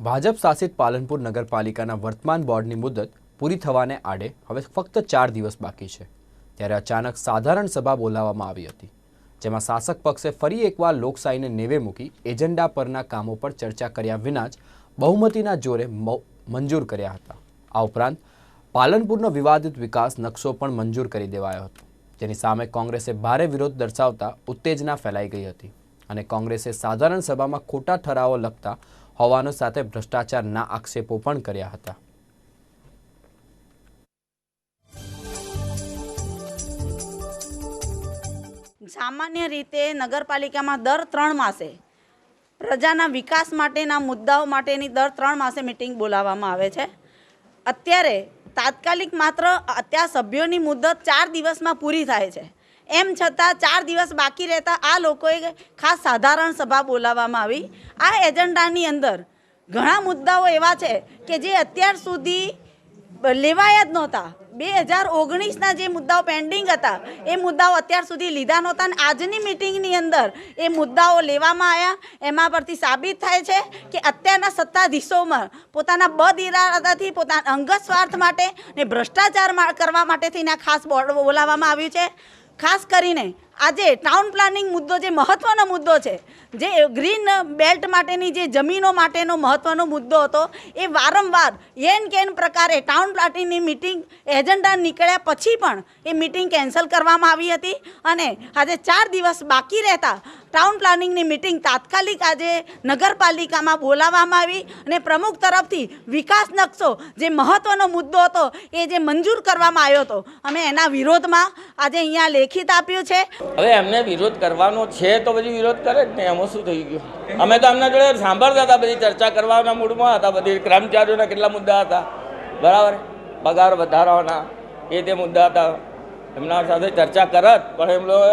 ભાજપ શાસિત પાલનપુર નગરપાલિકાના વર્તમાન બોર્ડની મુદત પૂરી થવાને આડે હવે ફક્ત 4 દિવસ બાકી છે ત્યારે અચાનક સાધારણ સભા બોલાવવામાં આવી હતી જેમાં શાસક પક્ષે ફરી એકવાર લોકશાહીને નેવે મૂકી એજન્ડા પરના કામો પર ચર્ચા કર્યા વિના જ બહુમતીના જોરે મંજૂર કર્યા હતા। આ ઉપરાંત પાલનપુરનો વિવાદિત વિકાસ નકશો પણ મંજૂર કરી દેવાયો હતો જેની સામે કોંગ્રેસે ભારે વિરોધ દર્શાવતા ઉત્તેજના ફેલાઈ ગઈ હતી અને કોંગ્રેસે સાધારણ સભામાં ખોટા ઠરાવો લખતા હોવાનો સાથે ભ્રષ્ટાચારના આક્ષેપો પણ કર્યા હતા। સામાન્ય રીતે નગરપાલિકામાં દર 3 માસે પ્રજાના વિકાસ માટેના મુદ્દાઓ માટેની દર 3 માસે મીટિંગ બોલાવવામાં આવે છે। અત્યારે તાત્કાલિક માત્ર અત્યાર સભ્યોની મુદત 4 દિવસમાં પૂરી થાય છે, એમ છતાં 4 દિવસ બાકી રહેતા આ લોકોએ ખાસ સાધારણ સભા બોલાવવામાં આવી। આ એજન્ડાની અંદર ઘણા મુદ્દાઓ એવા છે કે જે અત્યાર સુધી લેવાયા જ નહોતા। 2019ના જે મુદ્દાઓ પેન્ડિંગ હતા એ મુદ્દાઓ અત્યાર સુધી લીધા નહોતા અને આજની મિટિંગની અંદર એ મુદ્દાઓ લેવામાં આવ્યા। એમાં પરથી સાબિત થાય છે કે અત્યારના સત્તાધીશોમાં પોતાના બદઇરાદાથી પોતાના અંગત સ્વાર્થ માટે ને ભ્રષ્ટાચાર કરવા માટેથી ખાસ બોર્ડ બોલાવવામાં આવ્યું છે। ખાસ કરીને આજે ટાઉન પ્લાનિંગ મુદ્દો જે મહત્ત્વનો મુદ્દો છે, જે ગ્રીન બેલ્ટ માટેની જે જમીનો માટેનો મહત્ત્વનો મુદ્દો હતો, એ વારંવાર એન કેન પ્રકારે ટાઉન પ્લાનિંગની મિટિંગ એજન્ડા નીકળ્યા પછી પણ એ મિટિંગ કેન્સલ કરવામાં આવી હતી અને આજે 4 દિવસ બાકી રહેતા ટાઉન પ્લાનિંગની મિટિંગ તાત્કાલિક આજે નગરપાલિકામાં બોલાવવામાં આવી અને પ્રમુખ તરફથી વિકાસ નકશો જે મહત્ત્વનો મુદ્દો હતો એ જે મંજૂર કરવામાં આવ્યો હતો, અમે એના વિરોધમાં આજે અહીંયા લેખિત આપ્યું છે। હવે એમને વિરોધ કરવાનો છે તો પછી વિરોધ કરે જ ને, એમાં શું થઈ ગયું? અમે તો એમના જોડે સાંભળતા હતા, બધી ચર્ચા કરવાના મૂડમાં હતા, બધી કર્મચારીઓના કેટલા મુદ્દા હતા, બરાબર, પગાર વધારવાના એ તે મુદ્દા હતા, એમના સાથે ચર્ચા કરત પણ એમ લોકો